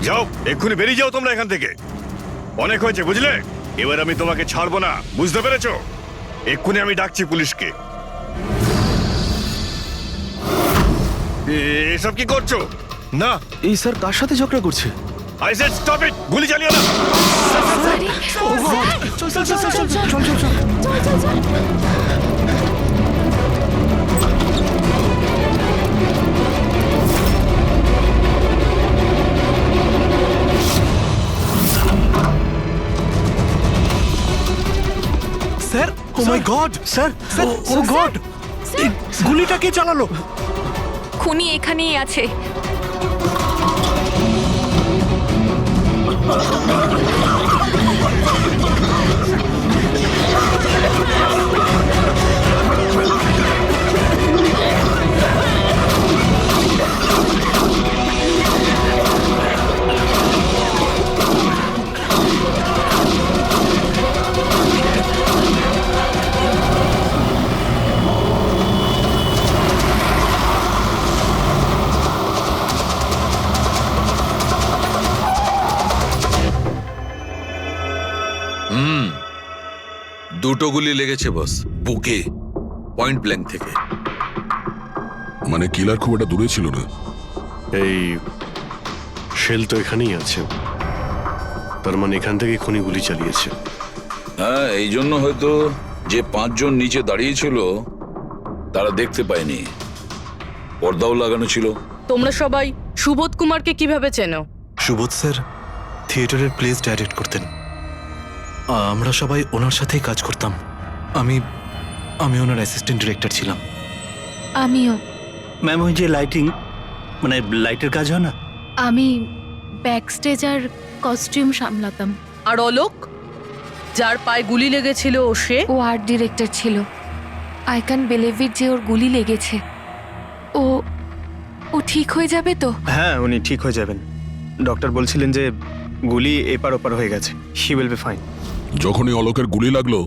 যাও, এক্ষুনি বেরিয়ে যাও তোমরা এখান থেকে। অনেক হয়েছে, বুঝলে? এবার আমি তোমাকে ছাড়বো না, বুঝতে পেরেছো? এক্ষুনি আমি ডাকছি পুলিশকে। এসব কি করছো? না, এই স্যার কার সাথে ঝগড়া করছে? I said stop it! গুলি চালিও না। চল চল চল চল চল চল চল। স্যার, ও মাই গড, স্যার, স্যার, ও গড, এই গুলিটা কে চালালো? খুনি এখানেই আছে। দুটো গুলি লেগেছে বস, বুকে, পয়েন্ট ব্ল্যাঙ্ক থেকে। মানে কিলার খুব একটা দূরে ছিল না। এই শেল তো এখানেই আছে, তার মানে এখান থেকে খুনি গুলি চালিয়েছে। হ্যাঁ, এই জন্য হয়তো যে 5 জন নিচে দাঁড়িয়েছিল তারা দেখতে পায়নি, পর্দাও লাগানো ছিল। তোমরা সবাই সুবোধ কুমারকে কিভাবে চেনো? সুবোধ স্যার থিয়েটারের প্লেস ডাইরেক্ট করতেন, আমরা সবাই ওনার সাথেই কাজ করতাম। আমি ওনার অ্যাসিস্ট্যান্ট ডিরেক্টর ছিলাম। আমিও। ম্যাম, ওই যে লাইটিং, মানে লাইটের কাজ হয় না? আমি ব্যাক স্টেজ আর কস্টিউম সামলাতাম। আর অলোক, যার পায়ে গুলি লেগেছিল, সে? ও আর্ট ডিরেক্টর ছিল। আই ক্যান বিলিভ ইট যে ওর গুলি লেগেছে। ও ঠিক হয়ে যাবে তো? হ্যাঁ, উনি ঠিক হয়ে যাবেন। ডক্টর বলছিলেন যে গুলি এপার ওপার হয়ে গেছে, হি উইল বি ফাইন। যখনই অলোকের গুলি লাগলো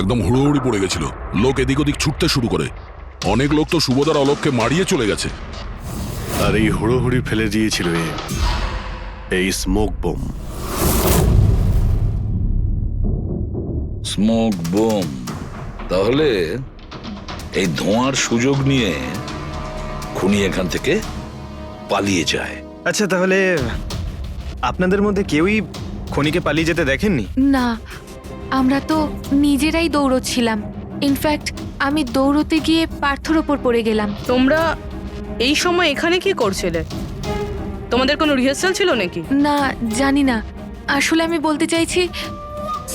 একদম হুড়োহুড়ি পড়ে গেছিল, লোক এদিক ওদিক ছুটতে শুরু করে। অনেক লোক তো সুবোধার অলোককে মারিয়ে চলে গেছে। আর এই হুড়োহুড়ি ফেলে দিয়েছিল এই স্মোক বোম। Smoke bomb? তাহলে এই ধোঁয়ার সুযোগ নিয়ে খুনি এখান থেকে পালিয়ে যায়। আচ্ছা, তাহলে আপনাদের মধ্যে কেউই খনিকে পালিয়ে যেতে দেখেননি? না, আমরা তো নিজেরাই দৌড়চ্ছিলাম। ইনফ্যাক্ট আমি দৌড়তে গিয়ে পার্থর ওপর পড়ে গেলাম। তোমরা এই সময় এখানে কি করছিলে? তোমাদের কোনো রিহার্সাল ছিল নাকি? না, জানি না। আসলে আমি বলতে চাইছি,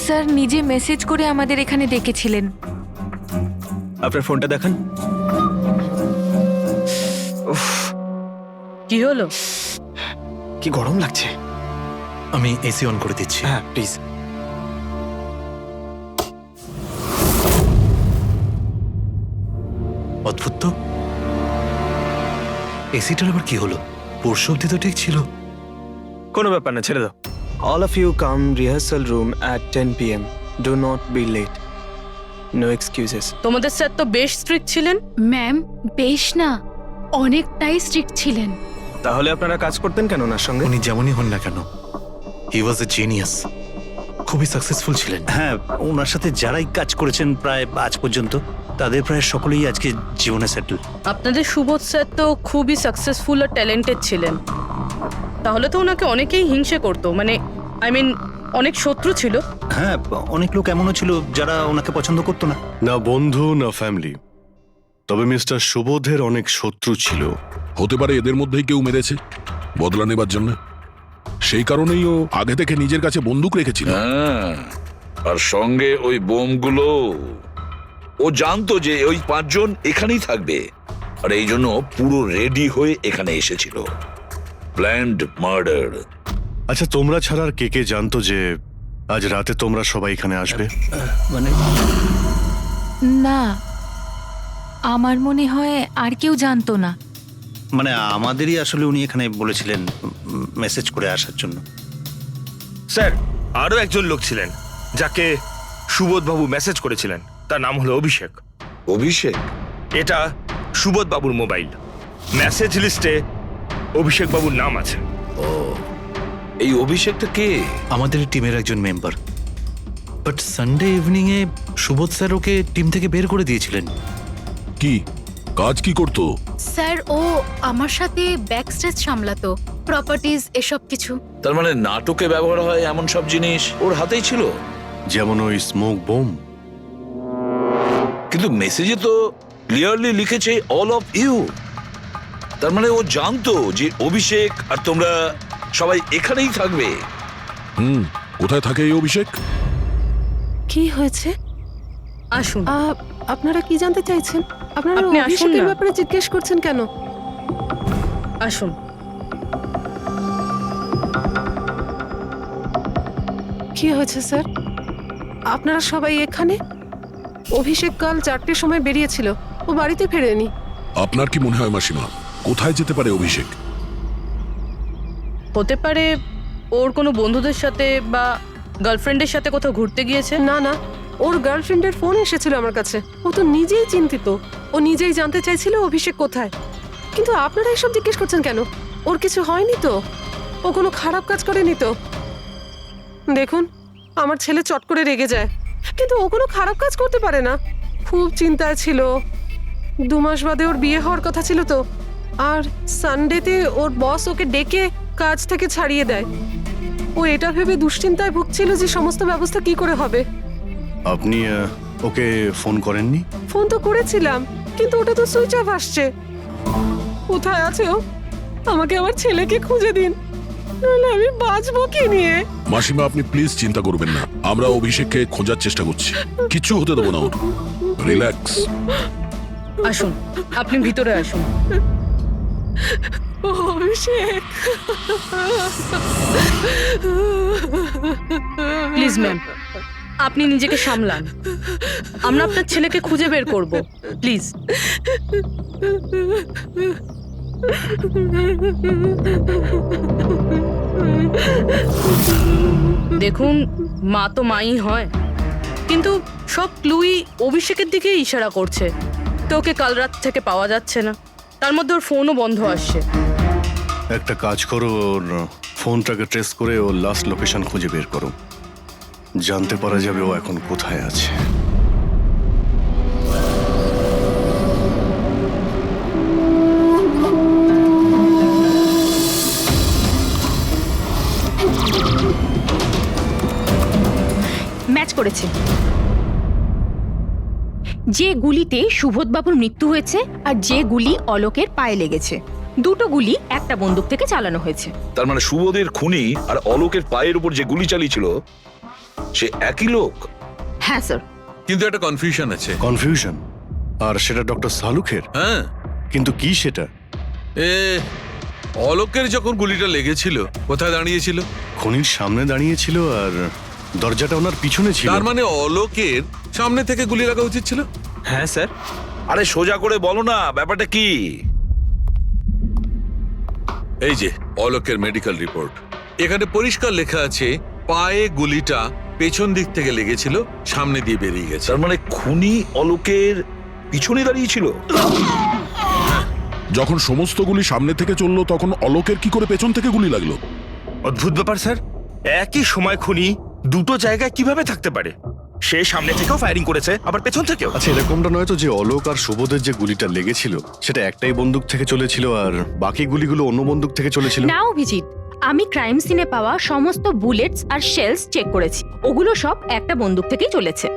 স্যার নিজে মেসেজ করে আমাদের এখানে ডেকেছিলেন। আপনার ফোনটা দেখান। কি হলো? কি গরম লাগছে। আমি এসি অন করে দিচ্ছি। হ্যাঁ, প্লিজ। অদ্ভুত তো, এসিটার আবার কি হলো? পরশু অব্দি তো ঠিক ছিল। কোনো ব্যাপার না, ছেড়ে দাও। All of you come rehearsal room at 10 PM. Do not be late. No excuses. তোমাদের স্যার তো বেশ স্ট্রিক্ট ছিলেন। ম্যাম, বেশ না, অনেকটাই স্ট্রিক্ট ছিলেন। তাহলে আপনারা কাজ করতেন কেন ওনার সঙ্গে? উনি যেমনই হন না কেন, হি ওয়াজ এ জিনিয়াস, খুবই সাকসেসফুল ছিলেন। হ্যাঁ, ওনার সাথে যারাই কাজ করেছেন প্রায় আজ পর্যন্ত, তাদের প্রায় সকলেই আজকে জীবনে সেটেল। আপনাদের সুবোধ স্যার তো খুবই সাকসেসফুল আর ট্যালেন্টেড ছিলেন, তাহলে তো ওনাকে অনেকেই হিংসে করতো, মানে আই মিন অনেক শত্রু ছিল। হ্যাঁ, অনেক লোক এমনও ছিল যারা ওনাকে পছন্দ করতো না। না বন্ধু না ফ্যামিলি, তবে মিস্টার সুবোধের অনেক শত্রু ছিল। হতে পারে এদের মধ্যেই কেউ মেরেছে বদলা নেবার জন্য। সেই কারণেই ও আগে থেকে নিজের কাছে বন্দুক রেখেছিল। হ্যাঁ, আর সঙ্গে ওই বোমগুলো। ও জানতো যে ওই 5 জন এখানেই থাকবে, আর এই জন্য পুরো রেডি হয়ে এখানে এসেছিল। Planned murder. আচ্ছা, তোমরা ছাড়া আর কে কে জানতো যে আজ রাতে তোমরা সবাই এখানে আসবে? মানে না, আমার মনে হয় আর কেউ জানতো না। মানে আমাদেরই আসলে উনি এখানে বলেছিলেন মেসেজ করে আসার জন্য। স্যার, আরো একজন লোক ছিলেন যাকে সুবোধবাবু মেসেজ করেছিলেন, তার নাম হলো অভিষেক। অভিষেক? এটা সুবোধ বাবুর মোবাইল। মেসেজ লিস্টে অভিষেক বাবুর নাম আছে। ও, এই অভিষেকটা কে? আমাদের টিমের একজন member. But Sunday evening A Subodh sir okay team থেকে বের করে দিয়েছিলেন। কি কাজ কি করতো? স্যার ও আমার সাথে ব্যাক স্টেজ সামলাতো, প্রপার্টিজ এসব কিছু। তার মানে নাটকে ব্যবহার হয় এমন সব জিনিস ওর হাতেই ছিল। যেমন ওই স্মোক বোম। কিন্তু মেসেজে তো ক্লিয়ারলি লিখেছে অল অফ ইউ। তার মানে ও জানতো যে অভিষেক আর তোমরা সবাই এখানেই থাকবে। কোথায় থাকে এই অভিষেক? কি হয়েছে? আসুন। আপনারা কি জানতে চাইছেন? আপনারা আপনি আসুন অভিষেকের না। ব্যাপারে জিজ্ঞেস করছেন কেন? আসুন। কি হয়েছে স্যার? আপনারা সবাই এখানে? অভিষেক কাল 4টের সময় বেরিয়েছিল, ও বাড়িতে ফেরেনি। আপনার কি মনে হয় মাসিমা, কোথায় যেতে পারে অভিষেক? হতে পারে ওর কোনো বন্ধুদের সাথে বা গার্লফ্রেন্ডের সাথে কোথাও ঘুরতে গিয়েছে। না না, ওর গার্লফ্রেন্ডের ফোন এসেছিল আমার কাছে। ও তো নিজেই চিন্তিত, ও নিজেই জানতে চাইছিল অভিষেক কোথায়। কিন্তু আপনারা এসব জিজ্ঞেস করছেন কেন? ওর কিছু হয়নি তো? ও কোনো খারাপ কাজ করেনি তো? দেখুন, আমার ছেলে চট করে রেগে যায়, কিন্তু ও কোনো খারাপ কাজ করতে পারে না। খুব চিন্তায় ছিল। 2 মাস বাদে ওর বিয়ে হওয়ার কথা ছিল তো। আর সানডেতে ওর বস ওকে ডেকে কাজ থেকে ছাড়িয়ে দেয়। ও এটা ভেবে দুশ্চিন্তায় ভুগছিল যে সমস্ত ব্যবস্থা কি করে হবে। আপনি ওকে ফোন করেননি? ফোন তো করেছিলাম, কিন্তু ওটা তো সুইচ অফ আসছে। কোথায় আছে ও? আমাকে আমার ছেলেকে খুঁজে দিন, নাহলে আমি বাঁচবো কি নিয়ে? মাসিমা আপনি প্লিজ চিন্তা করবেন না, আমরা অভিষেককে খোঁজার চেষ্টা করছি। কিচ্ছু হতে দেবো না ওর। রিল্যাক্স। আসুন, আপনি ভিতরে আসুন। অভিষেক, প্লিজ ম্যাম, আপনি নিজেকে সামলান। আমরা আপনার ছেলেকে খুঁজে বের করব, প্লিজ। দেখুন, মা তো মাই হয়, কিন্তু সব ক্লুই অভিষেকের দিকে ইশারা করছে। তো ওকে কাল রাত থেকে পাওয়া যাচ্ছে না, তার মধ্যে ওর ফোনও বন্ধ আসছে। একটা কাজ করো, ওর ফোনটাকে ট্রেস করে ওর লাস্ট লোকেশন খুঁজে বের করো। জানতে পারা যাবে ও এখন কোথায় আছে। ম্যাচ করেছে। যে গুলিতে সুবোধবাবুর মৃত্যু হয়েছে আর যে গুলি অলোকের পায়ে লেগেছে, দুটো গুলি একটা বন্দুক থেকে চালানো হয়েছে। তার মানে সুবোধের খুনি আর অলোকের পায়ের উপর যে গুলি চালিয়েছিল সে একই লোক। হ্যাঁ স্যার। কিন্তু একটা কনফিউশন আছে। কনফিউশন? আর সেটা ডক্টর সালুখের? হ্যাঁ, কিন্তু কি সেটা? অলোকের যখন গুলিটা লেগেছিল কোথায় দাঁড়িয়েছিল? খনির সামনে দাঁড়িয়েছিল আর দরজাটা ওনার পিছনে ছিল। তার মানে অলোকের সামনে থেকে গুলি লাগা উচিত ছিল। হ্যাঁ স্যার। আরে সোজা করে বলো না, ব্যাপারটা কি? এই যে অলোকের মেডিকেল রিপোর্ট, এখানে পরিষ্কার লেখা আছে পায়ে গুলিটা পেছন দিক থেকে লেগেছিল, সামনে দিয়ে বেরিয়ে গেছে। তার মানে খুনি অলোকের পিছনে দাঁড়িয়েছিল। যখন সমস্ত গুলি সামনে থেকে চললো তখন অলোকের কি করে পেছন থেকে গুলি লাগলো? অদ্ভুত ব্যাপার স্যার, একই সময় খুনি দুটো জায়গায় কিভাবে থাকতে পারে? সে সামনে থেকেও ফায়ারিং করেছে, আবার পেছন থেকেও। আচ্ছা, এরকমটা নয় তো যে অলোক আর সুবোধের যে গুলিটা লেগেছিল সেটা একটাই বন্দুক থেকে চলেছিল আর বাকি গুলিগুলো অন্য বন্দুক থেকে চলেছিল? না অভিজিৎ, আমি ক্রাইম সিনে পাওয়া সমস্ত বুলেটস আর শেলস চেক করেছি, ওগুলো সব একটা বন্দুক থেকেই চলেছে।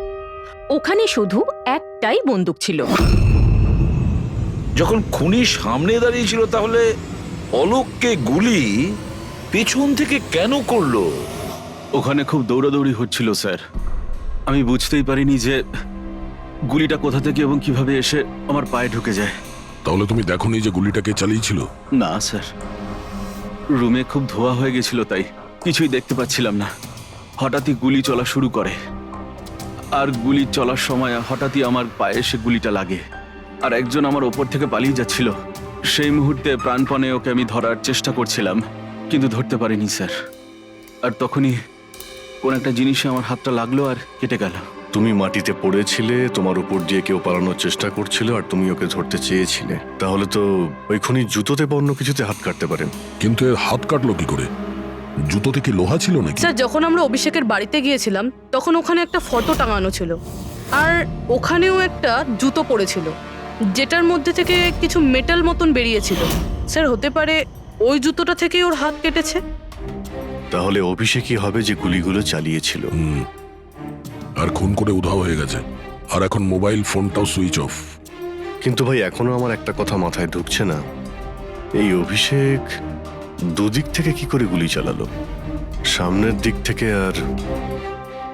ওখানে শুধু একটাই বন্দুক ছিল। যখন খুনি সামনে দাঁড়িয়েছিল তাহলে অলোককে গুলি পেছন থেকে কেন করলো? ওখানে খুব দৌড়াদৌড়ি হচ্ছিল স্যার, আমি বুঝতেই পারিনি যে গুলিটা কোথা থেকে এবং কিভাবে এসে আমার পায়ে ঢুকে যায়। তাহলে তুমি দেখোনি যে গুলিটা কে চালিয়েছিল? না স্যার, রুমে খুব ধোয়া হয়ে গেছিল, তাই কিছুই দেখতে পাচ্ছিলাম না। হঠাৎই গুলি চলা শুরু করে, আর গুলি চলার সময় হঠাৎই আমার পায়ে এসে গুলিটা লাগে, আর একজন আমার ওপর থেকে পালিয়ে যাচ্ছিল। সেই মুহূর্তে প্রাণপণে ওকে আমি ধরার চেষ্টা করছিলাম, কিন্তু ধরতে পারিনি স্যার। আর তখনই কোন একটা জিনিসে আমার হাতটা লাগলো আর কেটে গেল। তুমি মাটিতে পড়েছিলে, তোমার উপর দিয়ে কেউ পালানোর চেষ্টা করছিল আর তুমি ওকে ধরতে চেয়েছিলে। তাহলে তো ওই খুনি জুতোতে বা অন্য কিছুতে হাত কাটতে পারেন। কিন্তু এর হাত কাটলো কি করে? জুতোতে কি লোহা ছিল নাকি? স্যার যখন আমরা অভিষেকের বাড়িতে গিয়েছিলাম তখন ওখানে একটা ফটো টাঙানো ছিল, আর ওখানেও একটা জুতো পড়েছিল যেটার মধ্যে থেকে কিছু মেটাল মতন বেরিয়েছিল। স্যার হতে পারে ওই জুতোটা থেকেই ওর হাত কেটেছে। তাহলে অভিষেকই হবে যে গুলিগুলো চালিয়েছিল। আর খুন করে উধাও হয়ে গেছে, আর এখন মোবাইল ফোনটাও সুইচ অফ। কিন্তু ভাই এখনো আমার একটা কথা মাথায় ঢুকছে না, এই অভিষেক দুদিক থেকে কি করে গুলি চালালো, সামনের দিক থেকে আর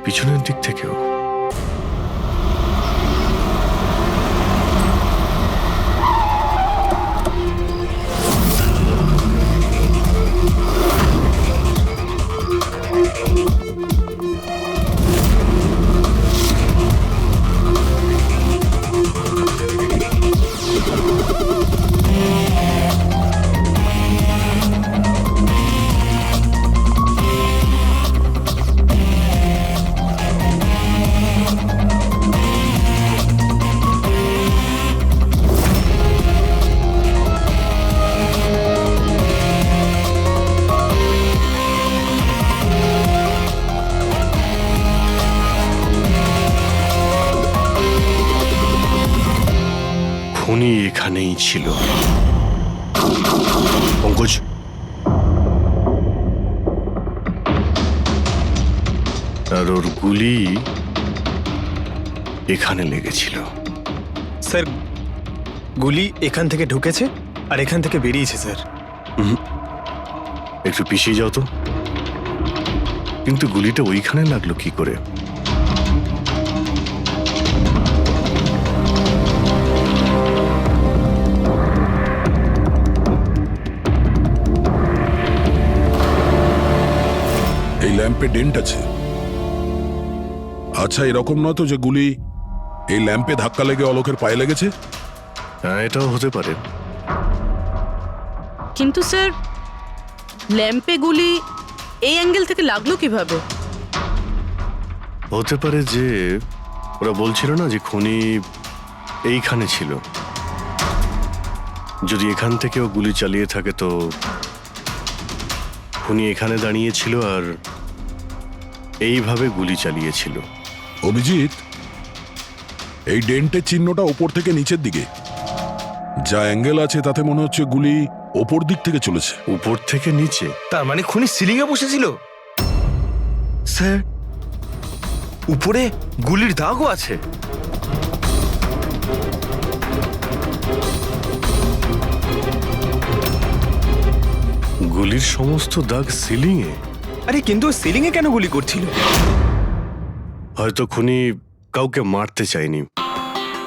পিছনের দিক থেকেও? খুনি এখানেই ছিল। পঙ্কজ, আর ওর গুলি এখানে লেগেছিল। স্যার গুলি এখান থেকে ঢুকেছে আর এখান থেকে বেরিয়েছে স্যার। একটু পিছিয়ে যাও তো। কিন্তু গুলিটা ওইখানে লাগলো কি করে? এই ল্যাম্পে ডেন্ট আছে। আচ্ছা, এরকম নয় তো যে গুলি এই ল্যাম্পে ধাক্কা লেগে অলোকের পায়ে লেগেছে? হ্যাঁ, এটাও হতে পারে। কিন্তু স্যার ল্যাম্পে গুলি এই অ্যাঙ্গেল থেকে লাগলো কিভাবে? হতে পারে যে ওরা বলছিল না যে খুনি এইখানে ছিল, যদি এখান থেকেও গুলি চালিয়ে থাকে তো খুনি এখানে দাঁড়িয়েছিল আর এইভাবে গুলি চালিয়েছিল। অভিজিৎ, এই ডেন্টের চিহ্নটা ওপর থেকে নিচের দিকে, যা অ্যাঙ্গেল আছে তাতে মনে হচ্ছে গুলি ওপর দিক থেকে চলেছে। উপর থেকে নিচে? তার মানে খুনি সিলিং এ বসেছিল। স্যার উপরে গুলির দাগও আছে। গুলির সমস্ত দাগ সিলিং এ? আরে কিন্তু সিলিং এ কেন গুলি করছিল? হয়তো খুনি কাউকে মারতে চায়নি,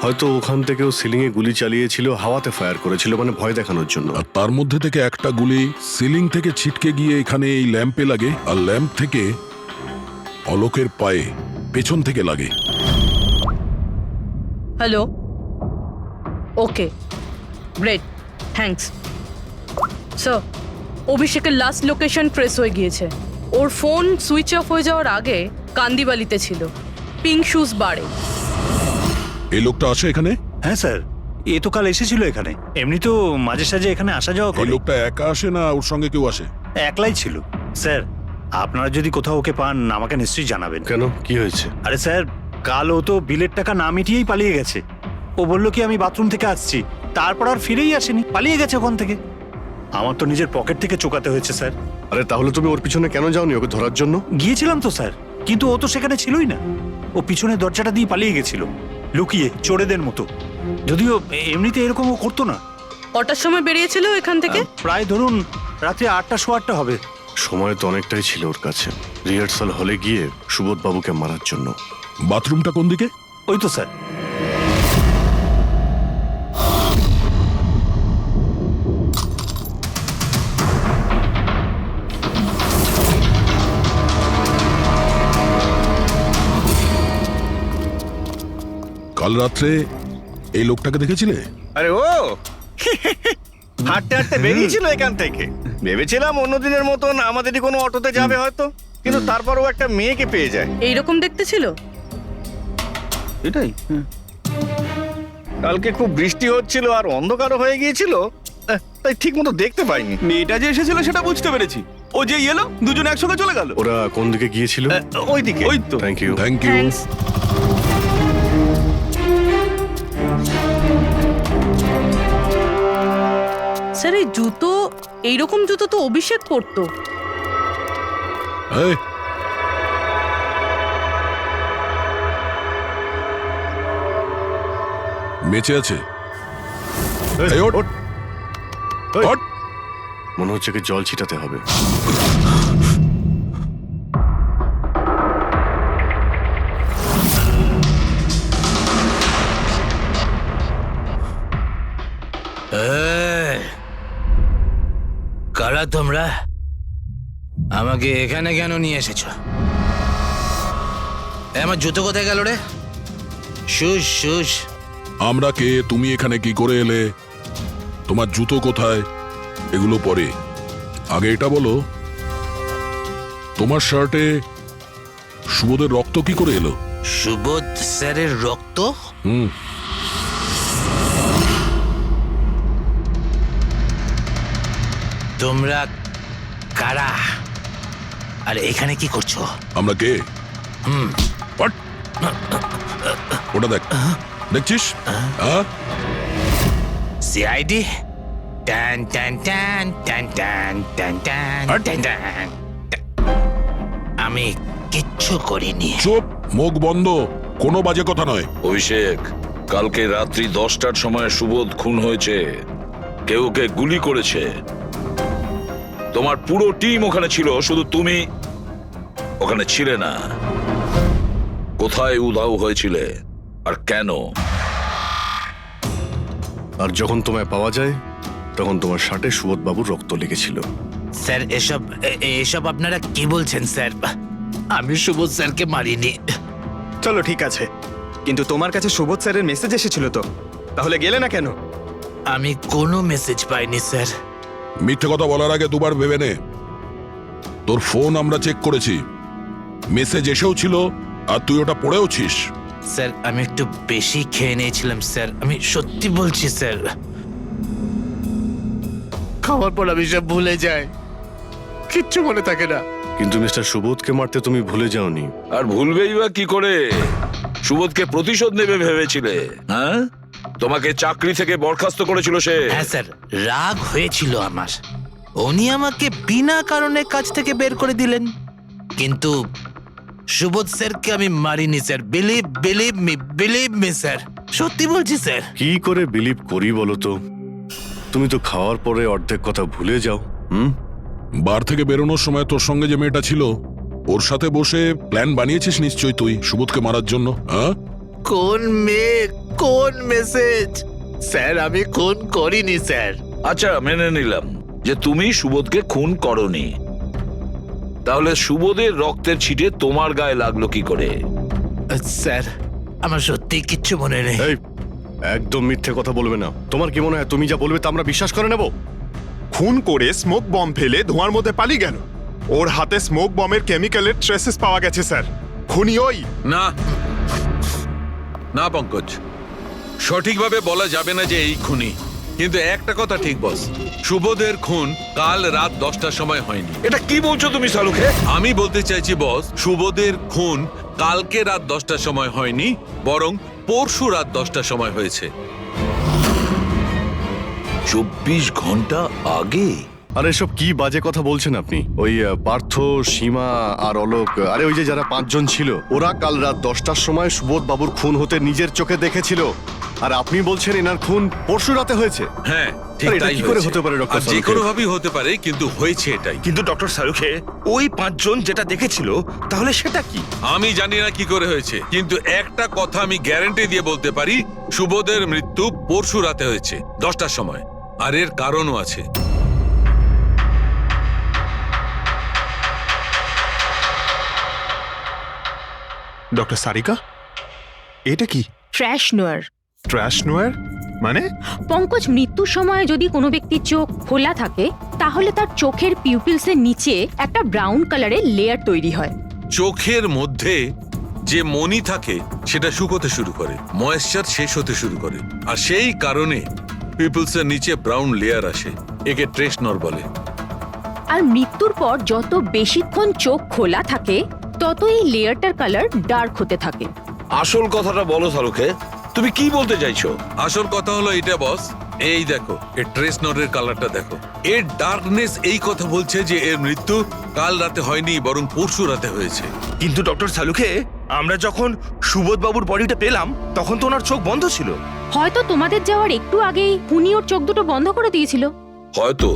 হয়তো ওখান থেকেও সিলিং এ গুলি চালিয়েছিল, হাওয়াতে ফায়ার করেছিল, মানে ভয় দেখানোর জন্য। আর তার মধ্যে থেকে একটা গুলি সিলিং থেকে ছিটকে গিয়ে এখানে এই ল্যাম্পে লাগে, আর ল্যাম্প থেকে অলোকের পায়ে পেছন থেকে লাগে। হ্যালো, ওকে, গ্রেট, থ্যাঙ্কস। স্যার অভিষেকের লাস্ট লোকেশন ট্রেস হয়ে গিয়েছে। ওর ফোন সুইচ অফ হয়ে যাওয়ার আগে কান্দিবালিতে ছিল, পিঙ্ক শুজ বারে। এই লোকটা আসে এখানে? হ্যাঁ স্যার, এ তো কাল এসেছিল এখানে। এমনি তো মাঝে সাঝে এখানে আসা যাওয়া এই করে। লোকটা একা আসে না ওর সঙ্গে কেউ আসে? একলাই ছিল। স্যার আপনারা যদি কোথাও ওকে পান আমাকে নিশ্চয়ই জানাবেন। কেন, কি হয়েছে? আরে স্যার, কাল ও তো বিলের টাকা না মিটিয়েই পালিয়ে গেছে। ও বললো কি আমি বাথরুম থেকে আসছি, তারপর আর ফিরেই আসেনি, পালিয়ে গেছে ওখান থেকে। আমার তো নিজের পকেট থেকে চোকাতে হয়েছে স্যার। আরে তাহলে তুমি ওর পিছনে কেন যাওনি ওকে ধরার জন্য? গিয়েছিলাম তো স্যার, কিন্তু ও তো সেখানে ছিলই না। ও পিছনের দরজাটা দিয়ে পালিয়ে গেছিল, লুকিয়ে চোরেদের মতো। যদিও এমনিতে এরকম ও করতো না। কটার সময় বেরিয়েছিল এখান থেকে? প্রায় ধরুন রাত্রি 8টা, 8:15 হবে। সময় তো অনেকটাই ছিল ওর কাছে, রিহার্সাল হলে গিয়ে সুবোধ বাবুকে মারার জন্য। বাথরুমটা কোন দিকে? ওই তো স্যার। কাল রাত্রে এই লোকটাকে দেখেছিলে? আরে ও হাঁটতে হাঁটতে বেরিয়েছিল এখান থেকে। ভেবেছিলাম অন্যদিনের মতন আমাদেরই কোনো অটোতে যাবে হয়তো, কিন্তু তারপরও একটা মেয়েকে পেয়ে যায়। এইরকম দেখতে ছিল? এটাই। কালকে খুব বৃষ্টি হচ্ছিল আর অন্ধকারও হয়ে গিয়েছিল, তাই ঠিক মতো দেখতে পাইনি। মেয়েটা যে এসেছিল সেটা বুঝতে পেরেছি, ও যে এলো দুজন একসঙ্গে চলে গেল। ওরা কোন দিকে গিয়েছিল? ওইদিকে। ওই তো। Thank you. Thank you. Thanks. Sir এই জুতো, এইরকম জুতো তো অভিষেক পরতো। এই, বেঁচে আছে। এই, ওঠ। ওঠ। মনে হচ্ছে কি জল ছিটাতে হবে। কারা তোমরা? আমাকে এখানে কেন নিয়ে এসেছো? আমার জুতো কোথায় গেল রে? শুশ শুশ। আমরা কে, তুমি এখানে কি করে এলে, তোমার জুতো কোথায়, এগুলো পরে। আগে এটা বলো, তোমার শার্টে সুবোধের রক্ত কি করে এলো? সুবোধ স্যারের রক্ত? হুম। তোমরা কারা আর এখানে কি করছো? আমরা কে? হুম। What? ওটা দেখ, দেখছিস? হ্যাঁ? সিআইডি? টান টান টান টান টান টান টান টান টান। আমি কিচ্ছু করিনি। চুপ, মুখ বন্ধ, কোনো বাজে কথা নয়। অভিষেক, কালকে রাত্রি 10টার সময় সুবোধ খুন হয়েছে। কেউ কে গুলি করেছে। তোমার পুরো টিম ওখানে ছিল, শুধু তুমি ওখানে ছিলে না। কোথায় উধাও হয়েছিলে আর কেন? আর যখন তোমায় পাওয়া যায় তখন তোমার শার্টে সুবোধ বাবুর রক্ত লেগেছিল। স্যার এসব আপনারা কি বলছেন স্যার? আমি সুবোধ স্যারকে মারিনি। চলো ঠিক আছে, কিন্তু তোমার কাছে সুবোধ স্যারের মেসেজ এসেছিল তো, তাহলে গেলে না কেন? আমি কোনো মেসেজ পাইনি স্যার। মিথ্যে কথা বলার আগে দুবার ভেবে নে। তোর ফোন আমরা চেক করেছি, মেসেজ এসেও ছিল আর তুই ওটা পড়েওছিস। স্যার আমি একটু বেশি খেয়ে নিয়েছিলাম স্যার, আমি সত্যি বলছি স্যার। খাওয়ার পর আমি সব ভুলে যাই, কিচ্ছু মনে থাকে না। কিন্তু মিস্টার সুবোধকে মারতে তুমি ভুলে যাওনি। আর ভুলবেই বা কি করে? সুবোধকে প্রতিশোধ নেবে ভেবেছিলে? হ্যাঁ, তোমাকে চাকরি থেকে বরখাস্ত করেছিল সে। হ্যাঁ স্যার, রাগ হয়েছিল আমার। উনি আমাকে বিনা কারণে কাজ থেকে বের করে দিলেন, কিন্তু সুবোধ স্যারকে আমি মারিনি স্যার। বিলিভ মি স্যার, সত্যি বলছি স্যার। কি করে বিলিভ করি বলো তো? তুমি তো খাওয়ার পরে অর্ধেক কথা ভুলে যাও। বার থেকে বেরোনোর সময় তোর সঙ্গে যে মেয়েটা ছিল, ওর সাথে বসে প্ল্যান বানিয়েছিস নিশ্চয়ই তুই সুবোধকে মারার জন্য। হ্যাঁ, কোন মেয়ে, কোন মেসেজ? স্যার আমি খুন করিনি স্যার। আচ্ছা, মেনে নিলাম যে তুমি সুবোধকে খুন করনি, তাহলে সুবোধের রক্তের ছিটে তোমার গায়ে লাগলো কি করে? স্যার আমার সত্যি কিচ্ছু মনে নেই। এই, একদম মিথ্যে কথা বলবে না। তোমার কি মনে হয় তুমি যা বলবে তা আমরা বিশ্বাস করে নেব? খুন করে স্মোক বম ফেলে ধোঁয়ার মধ্যে পালিয়ে গেল। ওর হাতে স্মোক বমের কেমিক্যালের ট্রেসেস পাওয়া গেছে স্যার। খুনি ওই না না পঙ্কজ, সঠিকভাবে বলা যাবে না যে এই খুনি, কিন্তু একটা কথা ঠিক বস, সুবোধের খুন কাল রাত 10টার সময় হয়নি। এটা কি বলছো তুমি সালুকে? আমি বলতে চাইছি বস, সুবোধের খুন কালকে রাত 10টার সময় হয়নি, বরং পরশু রাত 10টার সময় হয়েছে। 24 ঘন্টা আগে? আর এসব কি বাজে কথা বলছেন আপনি? ওই পার্থ, সীমা আর অলোক, আরে ওই যে যারা 5 জন ছিল, ওরা কাল রাত 10টার সময় সুবোধ বাবুর খুন হতে নিজের চোখে দেখেছিল। আর আপনি বলছেন এনার খুন পরশু রাতে হয়েছে? হ্যাঁ ঠিক আরে এটা তাই কি করে হয়েছে। হতে পারে ডক্টর আর যে সালুখে? কোনো ভাবেই হতে পারে, কিন্তু হয়েছে এটাই। কিন্তু ডক্টর সালুখে, ওই 5 জন যেটা দেখেছিল, তাহলে সেটা কি? আমি জানি না কি করে হয়েছে, কিন্তু একটা কথা আমি গ্যারান্টি দিয়ে বলতে পারি, সুবোধের মৃত্যু পরশু রাতে হয়েছে 10টার সময়, আর এর কারণও আছে। ডক্টর সারিকা, এটা কি? ট্র্যাশ নোয়ার। ট্র্যাশ নোয়ার মানে? পঙ্কজ, মৃত্যুর সময় যদি কোনো ব্যক্তির চোখ খোলা থাকে, তাহলে তার চোখের পিউপিলসের নিচে একটা ব্রাউন কালারের লেয়ার তৈরি হয়। চোখের মধ্যে যে মনি থাকে সেটা শুকোতে শুরু করে, ময়েশ্চার শেষ হতে শুরু করে, আর সেই কারণে পিপলসের নিচে ব্রাউন লেয়ার আসে। একে ট্রেশ নর বলে। আর মৃত্যুর পর যত বেশিক্ষণ চোখ খোলা থাকে তত এই লেয়ারটার কালার ডার্ক হতে থাকে। আসল কথাটা বলো শাহরুখে, তুমি কি বলতে চাইছো? আসল কথা হলো এটা বস, এই দেখো এর ট্রেস নোটের কালারটা দেখো। এর ডার্কনেস এই কথা বলছে যে এর মৃত্যু কাল রাতে হয়নি বরং পরশু রাতে হয়েছে। কিন্তু ডক্টর সালুখে, আমরা যখন সুবোধ বাবুর বডিটা পেলাম তখন তো ওনার চোখ বন্ধ ছিল। হয়তো তোমাদের যাওয়ার একটু আগেই উনি ওর চোখ দুটো বন্ধ করে দিয়েছিল। হয়তো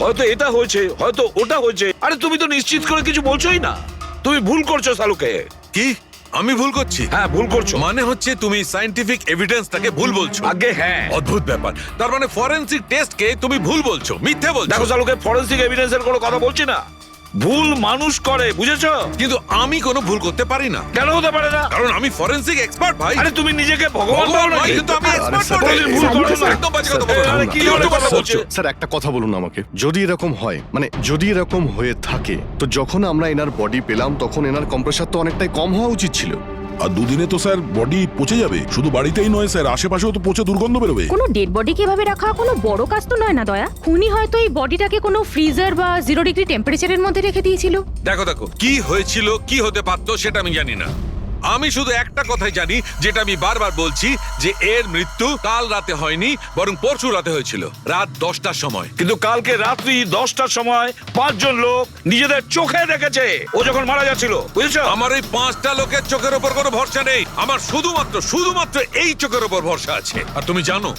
হয়তো এটা হয়েছে, হয়তো ওটা হয়েছে। আরে তুমি তো নিশ্চিত করে কিছু বলছোই না, তুমি ভুল করছো শাহরুখে। কি আমি ভুল করছি? হ্যাঁ ভুল করছো। মানে হচ্ছে তুমি সায়েন্টিফিক এভিডেন্সটাকে ভুল বলছো। আগে হ্যাঁ, অদ্ভুত ব্যাপার। তার মানে ফরেনসিক টেস্টকে তুমি ভুল বলছো, মিথ্যে বলছো। দেখো শাহরুখে, ফরেনসিক এভিডেন্সের কোনো কথা বলছি না, ভুল মানুষ করে, বুঝেছো? কিন্তু আমি কোনো ভুল করতে পারি না। কেন হতে পারে না? কারণ আমি ফরেনসিক এক্সপার্ট ভাই। আরে তুমি নিজেকে ভগবান ভাবো নয়, নাকি? কিন্তু আমি এক্সপার্ট স্যার, বটে। ভুল করছো না। একদম বাজে কথা বলছো। আরে কি ধরনের কথা বলছো? স্যার একটা কথা বলুন আমাকে, যদি এরকম হয়, মানে যদি এরকম হয়ে থাকে, তো যখন আমরা এনার বডি পেলাম তখন এনার কম্প্রেসার তো অনেকটাই কম হওয়া উচিত ছিল। আর দুদিনে তো স্যার বডি পচে যাবে। শুধু বাড়িতেই নয় স্যার, আশেপাশেও তো পচে দুর্গন্ধ বেরোবে। কোনো ডেড বডি কিভাবে রাখা কোনো বড় কাজ তো নয় না দয়া। খুনি হয়তো এই বডিটাকে কোনো ফ্রিজার বা 0 ডিগ্রি টেম্পারেচারের মধ্যে রেখে দিয়েছিল। দেখো দেখো, কি হয়েছিল কি হতে পারতো সেটা আমি জানি না। আমি শুধু একটা কথাই জানি, যেটা আমি বারবার বলছি, যে এর মৃত্যু কাল রাতে হয়নি বরং পরশু রাতে হয়েছিল, রাত 10টার সময়। কিন্তু কালকে রাত্রি 10টার সময় 5 জন লোক নিজেদের চোখে দেখেছে ও যখন মারা যাচ্ছিল, বুঝেছো? আমার এই 5টা লোকের চোখের উপর কোনো ভরসা নেই। আমার শুধুমাত্র এই চোখের উপর ভরসা আছে। আর তুমি জানো,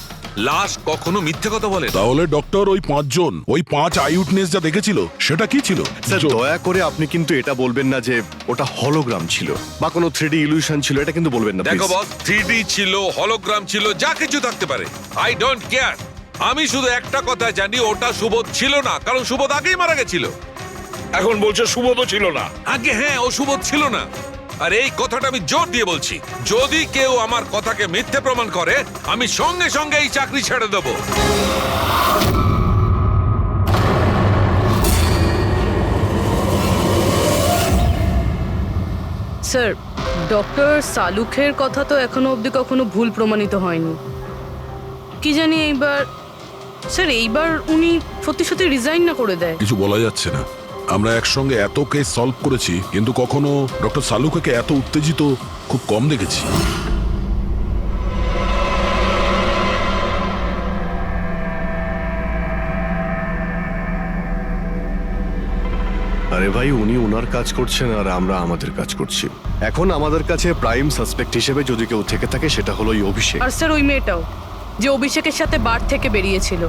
লাশ কখনো মিথ্যে কথা বলে না। তাহলে ডক্টর ওই 5 জন, ওই 5 আই উইটনেস যা দেখেছিল সেটা কি ছিল? স্যার দয়া করে আপনি কিন্তু এটা বলবেন না যে ওটা হলোগ্রাম ছিল বা কোনো 3D ইলিউশন ছিল, এটা কিন্তু বলবেন না দেখো please। বস, 3D ছিল, হলোগ্রাম ছিল, যা কিছু থাকতে পারে, আই ডোন্ট কেয়ার। আমি শুধু একটা কথা জানি, ওটা সুবোধ ছিল না, কারণ সুবোধ আগেই মারা গেছিল। এখন বলছো সুবোধও ছিল না? আগে হ্যাঁ, ও সুবোধ ছিল না। আর এই কথাটা আমি জোর দিয়ে বলছি, যদি কেউ আমার কথাকে মিথ্যে প্রমাণ করে, আমি সঙ্গে সঙ্গে এই চাকরি ছেড়ে দেবো। স্যার, ডক্টর সালুখের কথা তো এখনো অবধি কখনো ভুল প্রমাণিত হয়নি। কি জানি এইবার উনি সত্যি সত্যি রিজাইন না করে দেয়। কিছু বলা যাচ্ছে না। আমরা একসঙ্গে এত কেস সলভ করেছি, কিন্তু কখনো ডক্টর সালুখাকে এত উত্তেজিত খুব কম দেখেছি। আরে ভাই, উনি ওনার কাজ করছেন আর আমরা আমাদের কাজ করছি। এখন আমাদের কাছে প্রাইম সাসপেক্ট হিসেবে যদি কেউ থেকে থাকে সেটা হলো এই অভিষেক। আর স্যার ওই মেয়েটাও, যে অভিষেকের সাথে বার থেকে বেরিয়েছিল।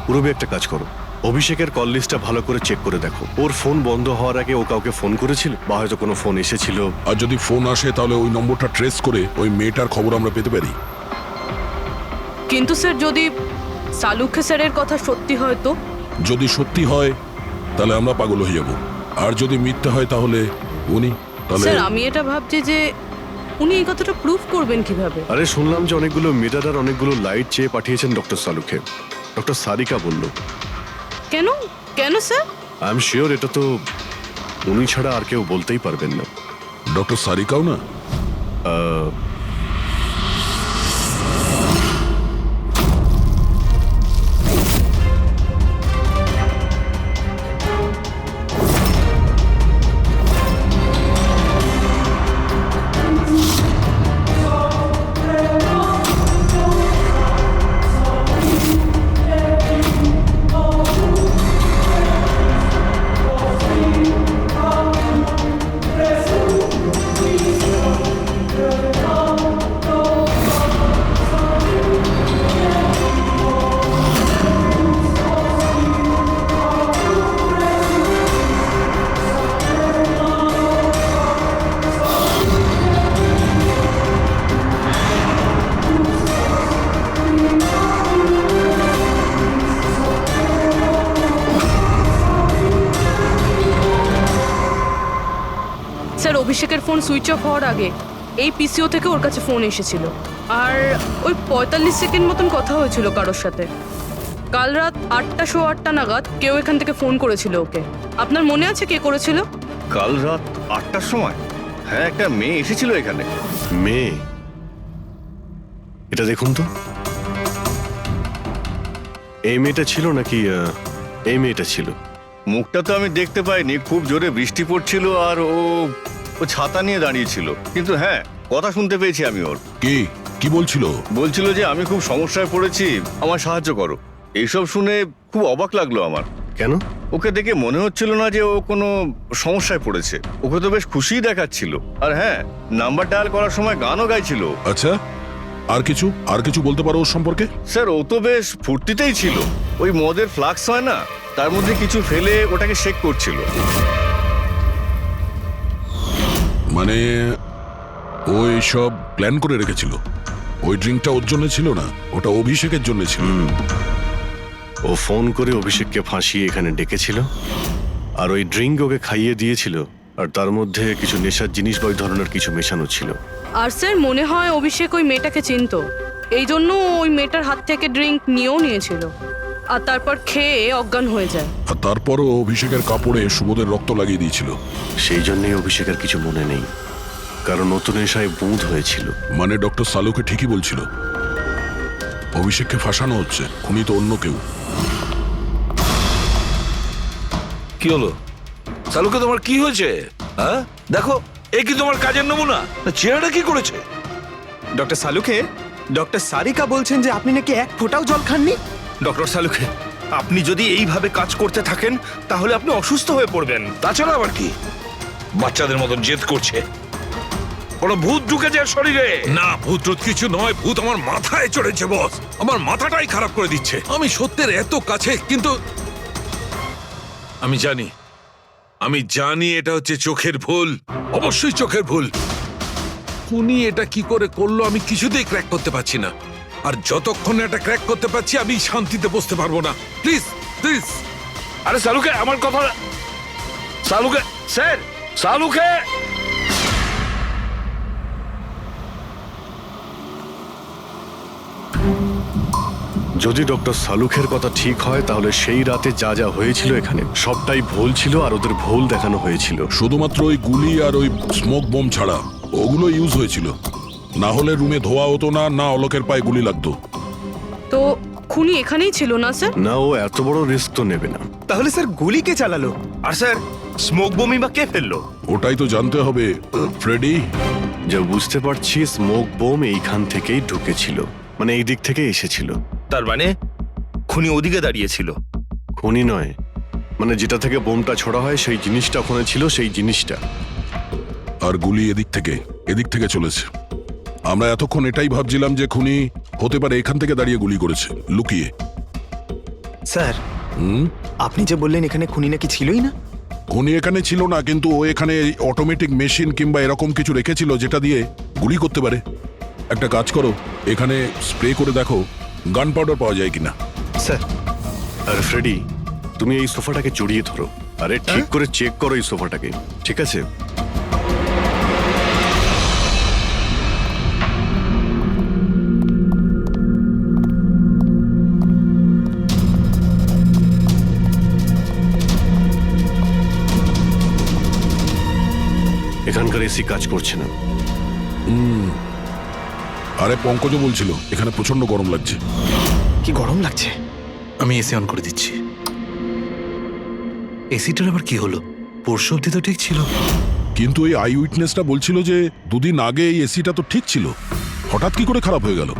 পুরবি একটা কাজ করো, অভিষেকের কল লিস্টটা ভালো করে চেক করে দেখো। ওর ফোন বন্ধ হওয়ার আগে ও কাউকে ফোন করেছিল বা হয়তো কোনো ফোন এসেছিল। আর যদি ফোন আসে তাহলে ওই নম্বরটা ট্রেস করে ওই মেয়েটার খবর আমরা পেতে পারি। কিন্তু স্যার, যদি সালুখে স্যারের কথা সত্যি হয় তো? যদি সত্যি হয় তাহলে আমরা পাগল হয়ে যাব, আর যদি মিথ্যা হয় তাহলে উনি, তাহলে স্যার আমি এটা ভাবছি যে উনি এই কথাটা প্রুফ করবেন কিভাবে? আরে শুনলাম যে অনেকগুলো মিটার আর অনেকগুলো লাইট চেয়ে পাঠিয়েছেন ডক্টর সালুখে। ডক্টর সারিকা বলল। কেন কেন স্যার? আই এম শিওর এটা তো উনি ছাড়া আর কেউ বলতেই পারবেন না। ডক্টর সারিকাও না? স্যার, অভিষেকের ফোন সুইচ অফ হওয়ার আগে এই পিসিও থেকে ওর কাছে ফোন এসেছিল, আর ওই 45 সেকেন্ড মতন কথা হয়েছিল কারোর সাথে। কাল রাত 8:08 নাগাদ কেউ এখান থেকে ফোন করেছিল ওকে। আপনার মনে আছে কে করেছিল? কাল রাত 8টার সময়? হ্যাঁ, একটা মেয়ে এসেছিল এখানে। মেয়ে? এটা দেখুন তো, এই মেয়েটা ছিল নাকি এই মেয়েটা ছিল? মুখটা তো আমি দেখতে পাইনি, খুব জোরে বৃষ্টি পড়ছিল আর ও ছাতা নিয়ে দাঁড়িয়েছিল। কিন্তু হ্যাঁ, কথা শুনতে পেয়েছি আমি ওর। কি বলছিল? বলছিল যে আমি খুব সমস্যায় পড়েছি, আমার সাহায্য করো। এইসব শুনে খুব অবাক লাগলো আমার। কেন? ওকে দেখে মনে হচ্ছিল না যে ও কোনো সমস্যায় পড়েছে। ওকে তো বেশ খুশিই দেখাচ্ছিল। আর হ্যাঁ, নাম্বার ডায়াল করার সময় গানও গাইছিল। আচ্ছা, আর কিছু বলতে পারো ওর সম্পর্কে? স্যার, ও তো বেশ ফুর্তিতেই ছিল। ওই মদের ফ্লাক্স হয় না, তার মধ্যে কিছু ফেলে ওটাকে শেক করছিল। মানে ও এইসব প্ল্যান করে রেখেছিল? ওই ড্রিঙ্কটা ওর জন্য ছিল না, ওটা অভিষেকের জন্য ছিল। ও ফোন করে অভিষেককে ফাঁসিয়ে এখানে ডেকেছিল, আর ওই ড্রিঙ্ক ওকে খাইয়ে দিয়েছিল, আর তার মধ্যে কিছু নেশার জিনিস বা ওই ধরনের কিছু মেশানো ছিল। আর স্যার মনে হয় অভিষেক ওই মেয়েটাকে চিনতো, এই জন্য ওই মেয়েটার হাত থেকে ড্রিঙ্ক নিয়েও নিয়েছিল, আর তারপর খেয়ে অজ্ঞান হয়ে যায়। আর তারপরও অভিষেকের কাপড়ে সুবোধের রক্ত লাগিয়ে দিয়েছিল। সেই জন্যই অভিষেকের কিছু মনে নেই, কারণ নতুন নেশায় বুঁদ হয়েছিল। মানে ডক্টর সালুকে ঠিকই বলছিল, অভিষেককে ফাঁসানো হচ্ছে, খুনি তো অন্য কেউ। কি হলো সালুকে, তোমার কি হয়েছে? হ্যাঁ দেখো, এ কি তোমার কাজের নমুনা? চেহারাটা কি করেছে? ডক্টর সালুকে, ডক্টর সারিকা বলছেন যে আপনি নাকি এক ফোঁটাও জল খাননি। ডক্টর সালুকে, আপনি যদি এইভাবে কাজ করতে থাকেন তাহলে আপনি অসুস্থ হয়ে পড়বেন। তাছাড়া আবার কি বাচ্চাদের মতন জেদ করছে? কোনো ভূত ঢুকেছে শরীরে? না, ভূত টুত কিছু নয়, ভূত আমার মাথায় চড়েছে বস। আমার মাথাটাই খারাপ করে দিচ্ছে। আমি সত্যের এত কাছে, কিন্তু আমি জানি এটা হচ্ছে চোখের ভুল, অবশ্যই চোখের ভুল। উনি এটা কি করে করলো আমি কিছুতেই ক্র্যাক করতে পারছি না, আর যতক্ষণ এটা ক্র্যাক করতে পারছি আমি শান্তিতে বসতে পারবো না। Please please. আরে সালুকে, আমার কথা। সালুকে স্যার, সালুকে। যদি ডক্টর সালুখের কথা ঠিক হয়, তাহলে সেই রাতে যা যা হয়েছিল এখানে সবটাই ভুল ছিল, আর ওদের ভুল দেখানো হয়েছিল। শুধুমাত্র ওই গুলি আর ওই স্মোক বোম ছাড়া ওগুলো ইউজ হয়েছিল, না হলে রুমে ধোয়া হতো না, না অলোকের পায়ে গুলি লাগতো। তো খুনি এখানেই ছিল না স্যার? না, ও এত বড় রিস্ক তো নেবে না। তাহলে স্যার গুলি কে চালালো? আর স্যার স্মোক বোমই বা কে ফেললো? ওটাই তো জানতে হবে ফ্রেডি। যা বুঝতে পারছি, স্মোক বোম এইখান থেকেই ঢুকেছিল, মানে এই দিক থেকে এসেছিল। তার মানে খুনি ওদিকে দাঁড়িয়েছিল? খুনি নয়, মানে যেটা থেকে বোমটা ছোড়া হয় সেই জিনিসটা ওখানে ছিল, সেই জিনিসটা। আর গুলি এদিক থেকে চলেছে। আমরা এতক্ষণ এটাই ভাবছিলাম যে খুনি হতে পারে এখান থেকে দাঁড়িয়ে গুলি করেছে, লুকিয়ে। স্যার, আপনি যে বললেন এখানে খুনি নাকি ছিলই না? খুনি এখানে ছিল না, কিন্তু ও এখানে অটোমেটিক মেশিন কিংবা এরকম কিছু রেখেছিল যেটা দিয়ে গুলি করতে পারে। একটা কাজ করো, এখানে স্প্রে করে দেখো গান পাউডার পাওয়া যায় কিনা। স্যার, আর ফ্রেডি, তুমি এই সোফাটাকে জড়িয়ে ধরো, আরে ঠিক করে চেক করো এই সোফাটাকে, ঠিক আছে? এখানকার এসি কাজ করছে না। আরে পঙ্কজও বলছিল এখানে প্রচন্ড গরম লাগছে। কি গরম লাগছে? আমি এসি অন করে দিচ্ছি। এসিটার আবার কি হলো? পরশু অব্দি তো ঠিক ছিল। কিন্তু এই আই উইটনেসটা বলছিল যে দুদিন আগে এই এসিটা তো ঠিক ছিল, হঠাৎ কি করে খারাপ হয়ে গেল?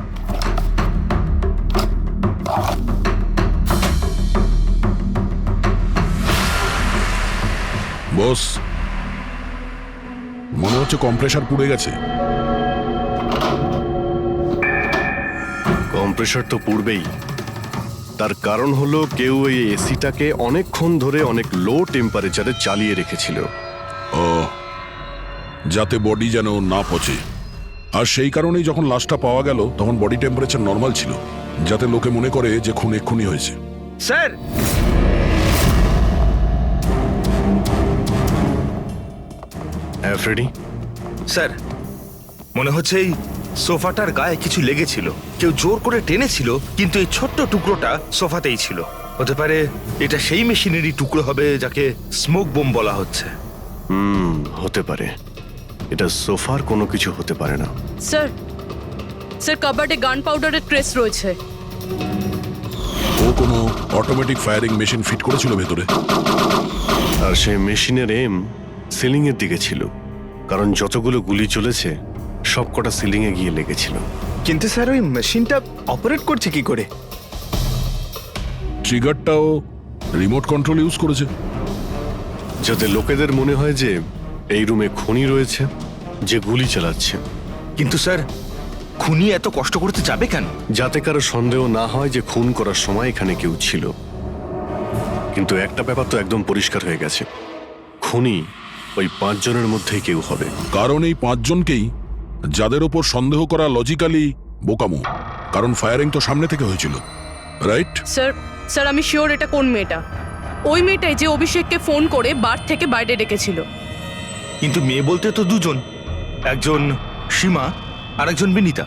বস, মনে হচ্ছে কম্প্রেসার পুড়ে গেছে। কম্প্রেসার তো পুড়বেই, তার কারণ হলো কেউ এই এসিটাকে অনেকক্ষণ ধরে অনেক লো টেম্পারেচারে চালিয়ে রেখেছিল। ও, যাতে বডি যেন না পচে। আর সেই কারণেই যখন লাশটা পাওয়া গেল তখন বডি টেম্পারেচার নর্মাল ছিল, যাতে লোকে মনে করে যে খুন এক্ষুনি হয়েছে। স্যার, হ্যাঁ ফ্রেডি? স্যার, মনে হচ্ছে এই সোফাটার গায়ে কিছু লেগেছিল, কেউ জোর করে টেনেছিল, কিন্তু এই ছোট্ট টুকরোটা সোফাতেই ছিল। হতে পারে এটা সেই মেশিনেরই টুকরো হবে যাকে স্মোক বোম বলা হচ্ছে। হতে পারে। এটা সোফার কোনো কিছু হতে পারে না। স্যার, কাবার্ডে গান পাউডারের ট্রেস রয়েছে। ও ও কোনো অটোমেটিক ফায়ারিং মেশিন ফিট করেছিল ভেতরে। আর সেই মেশিনের এম সিলিং এর দিকে ছিল, কারণ যতগুলো গুলি চলেছে সবকটা সিলিং এ গিয়ে লেগেছিল। কিন্তু স্যার ওই মেশিনটা অপারেট করছে কি করে? ট্রিগারটাও রিমোট কন্ট্রোল ইউজ করেছে, যাতে লোকেদের মনে হয় যে এই রুমে খুনি রয়েছে যে গুলি চালাচ্ছে। কিন্তু স্যার খুনি এত কষ্ট করতে যাবে কেন? যাতে কারো সন্দেহ না হয় যে খুন করার সময় এখানে কেউ ছিল। কিন্তু একটা ব্যাপার তো একদম পরিষ্কার হয়ে গেছে, খুনি ওই 5 জনের মধ্যেই কেউ হবে। কারণ এই 5 জনকেই যাদের ওপর সন্দেহ করা লজিক্যালি বোকামো, কারণ ফায়ারিং তো সামনে থেকে হয়েছিল, রাইট? স্যার আমি শিওর এটা কোন মেয়েটা, ওই মেয়েটাই যে অভিষেককে ফোন করে বার থেকে বাইরে ডেকেছিল। কিন্তু মেয়ে বলতে তো দুজন, একজন সীমা আর একজন বিনীতা।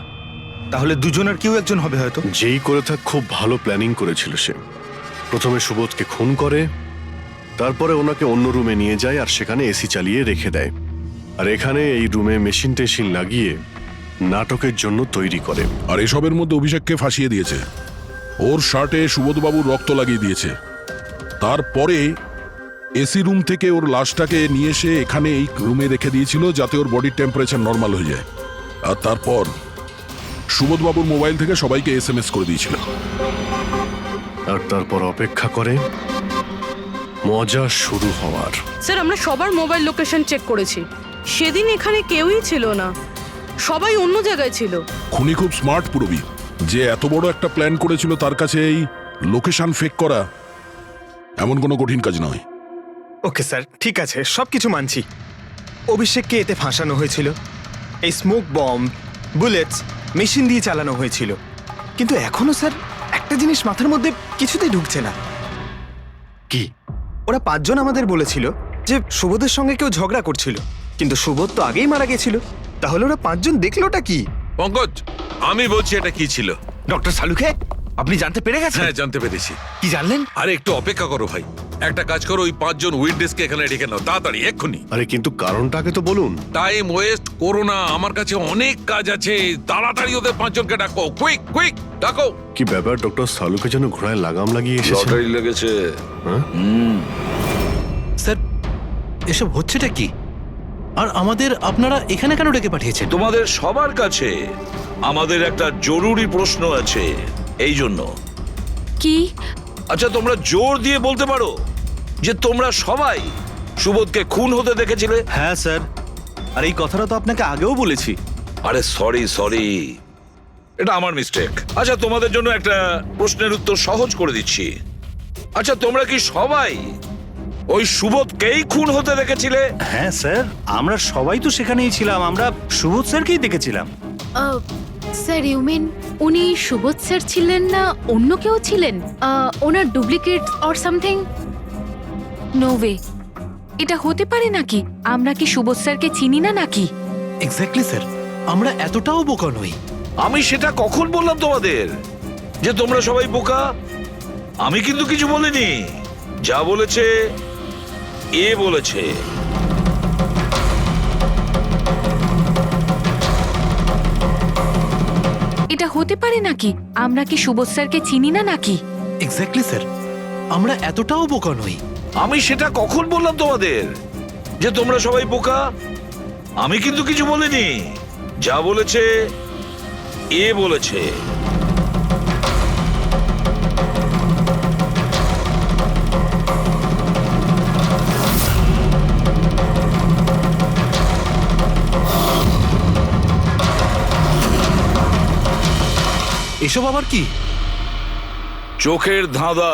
তাহলে দুজনের কেউ একজন হবে হয়তো। যেই করে থাক খুব ভালো প্ল্যানিং করেছিল সে। প্রথমে সুবোধকে খুন করে, তারপরে ওনাকে অন্য রুমে নিয়ে যায় আর সেখানে এসি চালিয়ে রেখে দেয়। আর এখানে এই রুমে মেশিন টেশিন লাগিয়ে নাটকের জন্য তৈরি করে। আর এসবের মধ্যে অভিষেককে ফাঁসিয়ে দিয়েছে, ওর শার্টে সুবোধবাবুর রক্ত লাগিয়ে দিয়েছে। তারপরে এসি রুম থেকে ওর লাশটাকে নিয়ে এসে এখানে এই রুমে রেখে দিয়েছিল যাতে ওর বডির টেম্পারেচার নর্মাল হয়ে যায়। আর তারপর সুবোধবাবুর মোবাইল থেকে সবাইকে SMS করে দিয়েছিল। আর তারপর অপেক্ষা করে মজা শুরু হওয়ার। স্যার আমরা সবার মোবাইল লোকেশন চেক করেছি, সেদিন এখানে কেউই ছিল না, সবাই অন্য জায়গায় ছিল। খুনি খুব স্মার্ট পুরবি, যে এত বড় একটা প্ল্যান করেছিল তার কাছে এই লোকেশন ফেক করা এমন কোনো কঠিন কাজ নয়। ওকে স্যার, ঠিক আছে, সবকিছু মানছি। অভিষেককে এতে ফাঁসানো হয়েছিল, এই স্মোক বম্ব, বুলেটস, মেশিন দিয়ে চালানো হয়েছিল। কিন্তু এখনো স্যার একটা জিনিস মাথার মধ্যে কিছুতেই ঢুকছে না। কি? ওরা 5 জন আমাদের বলেছিল যে সুবোধের সঙ্গে কেউ ঝগড়া করছিল, কিন্তু সুবোধ তো আগেই মারা গেছিল। তাহলে ওরা 5 জন দেখলোটা কি? পঙ্কজ, আমি বলছি এটা কি ছিল। ডক্টর সালুখে, আপনি জানতে পেরে গেছেন? হ্যাঁ, জানতে পেরেছি। কি জানলেন? আরে একটু অপেক্ষা করো ভাই, একটা কাজ করো, ওই 5 জন উইটনেসকে এখানে ডেকে নাও তাড়াতাড়ি, এক্ষুনি। আরে কিন্তু কারণটাকে তো বলুন। টাইম ওয়েস্ট করো না, আমার কাছে অনেক কাজ আছে। তাড়াতাড়ি ওদের 5 জনকে ডাকো, কুইক কুইক ডাকো। কি ব্যাপার, ডক্টর সালুকে যেন ঘোড়ায় লাগাম লাগিয়ে এসেছে। লটারি লেগেছে। স্যার এসব হচ্ছেটা কি? আর আমাদের আপনারা এখানে কেন ডেকে পাঠিয়েছেন? তোমাদের সবার কাছে আমাদের একটা জরুরি প্রশ্ন আছে, এই জন্য। কি? আচ্ছা, তোমরা জোর দিয়ে বলতে পারো যে তোমরা সবাই সুবোধকে খুন হতে দেখেছিলে? হ্যাঁ স্যার, আর এই কথাটা তো আপনাকে আগেও বলেছি। আরে সরি, এটা আমার মিস্টেক। আচ্ছা, তোমাদের জন্য একটা প্রশ্নের উত্তর সহজ করে দিচ্ছি। আচ্ছা, তোমরা কি সবাই ওই সুবোধকেই খুন হতে দেখেছিলে? হ্যাঁ স্যার, আমরা সবাই তো সেখানেই ছিলাম, আমরা সুবোধ স্যারকেই দেখেছিলাম। স্যার ইউ মিন উনি সুবোধ স্যার ছিলেন না অন্য কেউ ছিলেন? ওনার duplicate or something? No way, এটা হতে পারে নাকি? আমরা কি সুবোধ স্যারকে চিনি না নাকি? এক্স্যাক্টলি স্যার, আমরা এতটাও বোকা নই। আমি সেটা কখন বললাম তোমাদের যে তোমরা সবাই বোকা? আমি কিন্তু কিছু বলিনি, যা বলেছে এ বলেছে। এটা হতে পারে নাকি? আমরা কি সুবোধ স্যারকে চিনি না নাকি? এক্স্যাক্টলি স্যার, আমরা এতটাও বোকা নই। আমি সেটা কখন বললাম তোমাদের যে তোমরা সবাই বোকা? আমি কিন্তু কিছু বলিনি, যা বলেছে এ বলেছে। এসব আবার কি? চোখের ধাঁধা।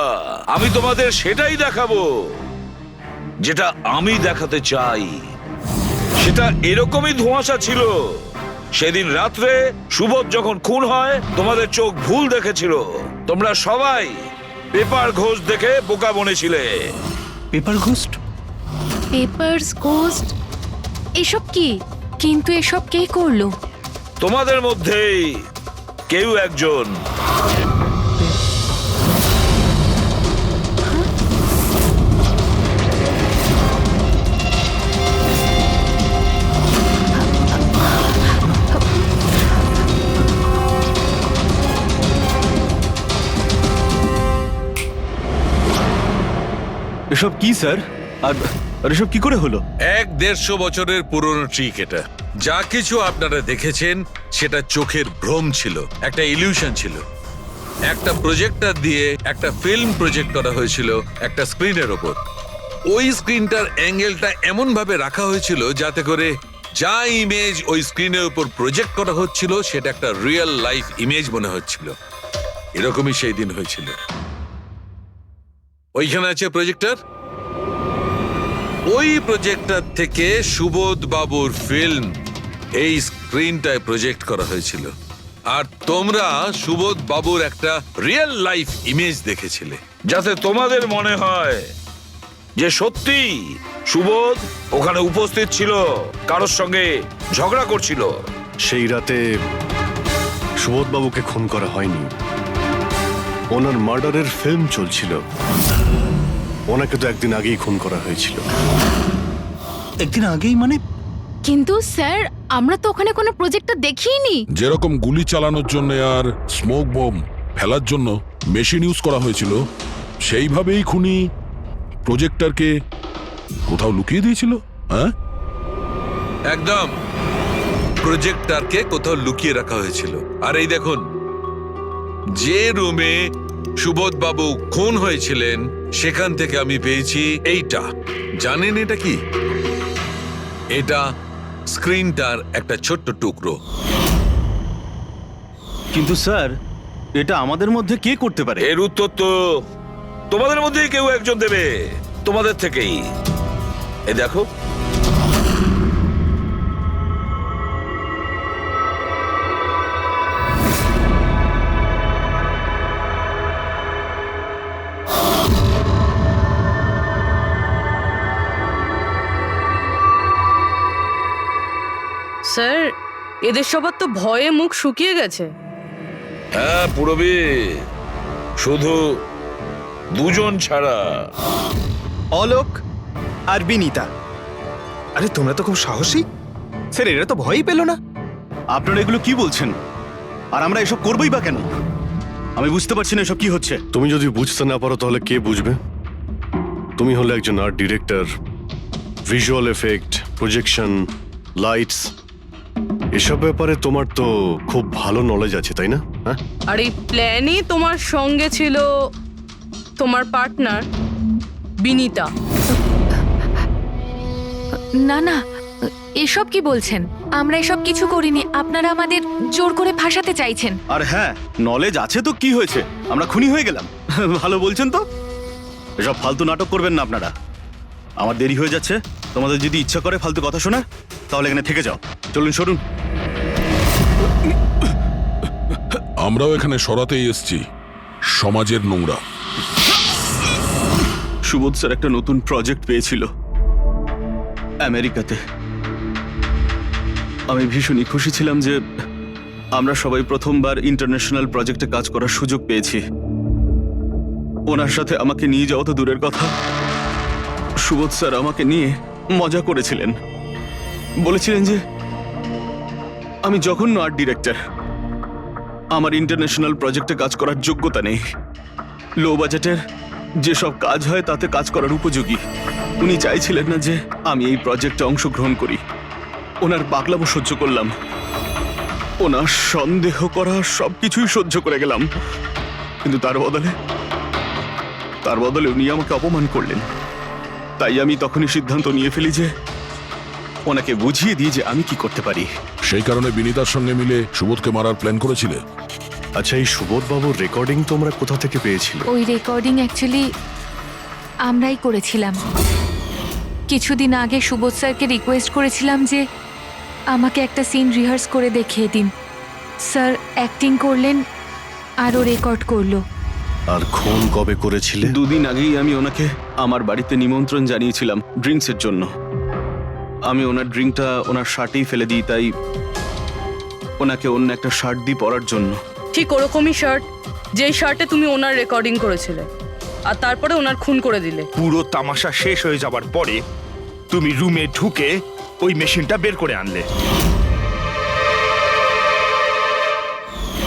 আমি তোমাদের সেটাই দেখাবো যেটা আমি দেখাতে চাই। সেটা এরকমই ধোঁয়াশা ছিল। সেদিন রাত্রে সুবোধ যখন খুন হয়, তোমাদের চোখ ভুল দেখেছিল। তোমরা সবাই পেপার ঘোষ দেখে বোকা বনেছিলে। Pepper ghost? Pepper's ghost? এসব কি? কিন্তু এসব কে করলো? তোমাদের মধ্যেই কেউ একজন। এসব কি স্যার? আর এসব কি করে হলো? 150 বছরের পুরনো ট্রিক এটা। যা কিছু আপনারা দেখেছেন সেটা চোখের ভ্রম ছিল, একটা ইলিউশন ছিল। একটা প্রজেক্টর দিয়ে একটা ফিল্ম প্রজেক্ট করা হয়েছিল একটা স্ক্রিনের ওপর। ওই স্ক্রিনটার অ্যাঙ্গেলটা এমন ভাবে রাখা হয়েছিল যাতে করে যা ইমেজ ওই স্ক্রিনের উপর প্রজেক্ট করা হচ্ছিল সেটা একটা রিয়েল লাইফ ইমেজ মনে হচ্ছিল। এরকমই সেই দিন হয়েছিল। ওইখানে আছে প্রজেক্টর। ওই প্রজেক্টর থেকে সুবোধ বাবুর ফিল্ম এই স্ক্রিনটায় প্রজেক্ট করা হয়েছিল, আর তোমরা সুবোধ বাবুর একটা রিয়েল লাইফ ইমেজ দেখেছিলে। যাতে তোমাদের মনে হয় যে সত্যি সুবোধ ওখানে উপস্থিত ছিল, কারোর সঙ্গে ঝগড়া করছিল। সেই রাতে সুবোধবাবুকে খুন করা হয়নি, ওনার মার্ডারের ফিল্ম চলছিল। ওনাকে তো একদিন আগেই খুন করা হয়েছিল। একদিন আগেই মানে? কিন্তু স্যার আমরা তো ওখানে কোনো প্রজেক্টটা দেখিনি। যেরকম গুলি চালানোর জন্য আর স্মোক বম ফেলার জন্য মেশিন ইউজ করা হয়েছিল, সেইভাবেই খুনি প্রজেক্টরকে কোথাও লুকিয়ে দিয়েছিল। হ্যাঁ, একদম প্রজেক্টরকে কোথাও লুকিয়ে রাখা হয়েছিল। আর এই দেখুন, যে রুমে সুবোধ বাবু খুন হয়েছিলেন সেখান থেকে আমি পেয়েছি এইটা। জানেন এটা কি? এটা স্ক্রিনটার একটা ছোট্ট টুকরো। কিন্তু স্যার, এটা আমাদের মধ্যে কে করতে পারে? এর উত্তর তো তোমাদের মধ্যেই কেউ একজন দেবে, তোমাদের থেকেই। এ দেখো, স্যার এদের সবার তো ভয়ে মুখ শুকিয়ে গেছে। হ্যাঁ পুরবী, শুধু দুজন ছাড়া। অলোক আর বিনীতা। আরে তোমরা তো খুব সাহসী। স্যার এরা তো ভয়ই পেল না। আপনারা এগুলো কি বলছেন? আর আমরা এসব করবোই বা কেন? আমি বুঝতে পারছি না এসব কি হচ্ছে। তুমি যদি বুঝতে না পারো তাহলে কে বুঝবে? তুমি হলে একজন art director. Visual effect, projection, lights, এসব ব্যাপারে তোমার তো খুব ভালো নলেজ আছে, তাই না? হ্যাঁ, আর এই প্ল্যানে তোমার সঙ্গে ছিল তোমার পার্টনার বিনীতা। না না, এসব কি বলছেন? আমরা এসব কিছু করিনি। আপনারা আমাদের জোর করে ফাঁসাতে চাইছেন। আর হ্যাঁ, নলেজ আছে তো কি হয়েছে? আমরা খুনি হয়ে গেলাম। ভালো বলছেন তো। এসব ফালতু নাটক করবেন না আপনারা। আমার দেরি হয়ে যাচ্ছে। তোমাদের যদি ইচ্ছা করে ফালতু কথা শোনার, তাহলে এখানে থেকে যাও। চলুন, সরুন। আমরাও এখানে সরাতেই এসছি সমাজের নোংরা। সুবোধ স্যার একটা নতুন প্রজেক্ট পেয়েছিল আমেরিকাতে। আমি ভীষণই খুশি ছিলাম যে আমরা সবাই প্রথমবার ইন্টারন্যাশনাল প্রজেক্টে কাজ করার সুযোগ পেয়েছি। ওনার সাথে আমাকে নিয়ে যাওয়া তো দূরের কথা, সুবোধ স্যার আমাকে নিয়ে মজা করেছিলেন। বলেছিলেন যে আমি জঘন্য আর্ট ডিরেক্টর, আমার ইন্টারন্যাশনাল প্রজেক্টে কাজ করার যোগ্যতা নেই, লো বাজেটের যেসব কাজ হয় তাতে কাজ করার উপযোগী। উনি চাইছিলেন না যে আমি এই প্রজেক্টে অংশগ্রহণ করি। ওনার পাগলামো সহ্য করলাম, ওনার সন্দেহ করা সবকিছুই সহ্য করে গেলাম। কিন্তু তার বদলে উনি আমাকে অপমান করলেন। তাই আমি তখনই সিদ্ধান্ত নিয়ে ফেলি যে ওনাকে বুঝিয়ে দিই যে আমি কি করতে পারি। সেই কারণে বিনীতার সঙ্গে মিলে সুবোধকে মারার প্ল্যান করেছিলে। আচ্ছা, এই সুবোধ বাবুর রেকর্ডিং তোমরা কোথা থেকে পেয়েছিলে? ওই রেকর্ডিং অ্যাকচুয়ালি আমরাই করেছিলাম। কিছুদিন আগে সুবোধ স্যারকে রিকোয়েস্ট করেছিলাম যে আমাকে একটা সিন রিহার্স করে দেখিয়ে দিন। স্যার অ্যাক্টিং করলেন আর ও রেকর্ড করলো। আর খুন কবে করেছিলে? 2 দিন আগেই আমি ওনাকে আমার বাড়িতে নিমন্ত্রণ জানিয়েছিলাম ড্রিঙ্কসের জন্য। আমি ওনার ড্রিঙ্কটা ওনার শার্টেই ফেলে দিই, তাই ওনাকে অন্য একটা শার্ট দিই পরার জন্য। ঠিক ওরকমই শার্ট যেই শার্টে তুমি ওনার রেকর্ডিং করেছিলে, আর তারপরে ওনার খুন করে দিলে। পুরো তামাশা শেষ হয়ে যাবার পরে তুমি রুমে ঢুকে ওই মেশিনটা বের করে আনলে।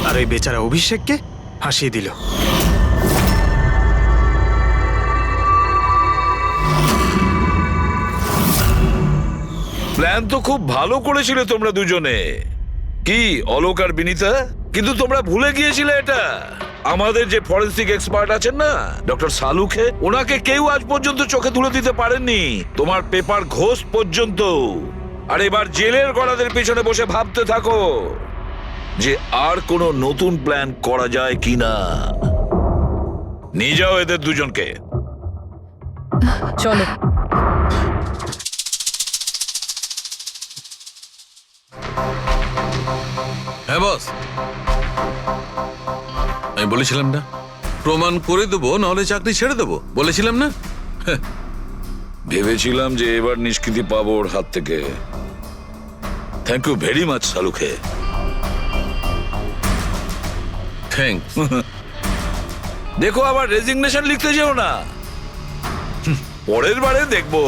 আর ওই বেচারা অভিষেককে ফাঁসিয়ে দিল। প্ল্যান তো খুব ভালো করেছিলে তোমরা দুজনে, কি অলোক আর বিনীতা, কিন্তু তোমরা ভুলে গিয়েছিলে এটা। আমাদের যে ফরেন্সিক এক্সপার্ট আছেন না, ডক্টর সালুখে, ওনাকে কেউ আজ পর্যন্ত চোখে তুলে দিতে পারেননি, তোমার পেপার ঘোষ পর্যন্ত। আর এবার জেলের গলাদের পিছনে বসে ভাবতে থাকো যে আর কোনো নতুন প্ল্যান করা যায় কিনা। নিয়ে যাও এদের দুজনকে। চলো। হ্যাঁ বস, আমি বলেছিলাম না প্রমাণ করে দেবো, নাহলে চাকরি ছেড়ে দেবো, বলেছিলাম না? ভেবেছিলাম যে এবার নিষ্কৃতি পাবো ওর হাত থেকে। Thank you very much Salukhe. Thanks. দেখো আবার রেজিগনেশন লিখতে যেও না, পরের বারে দেখবো।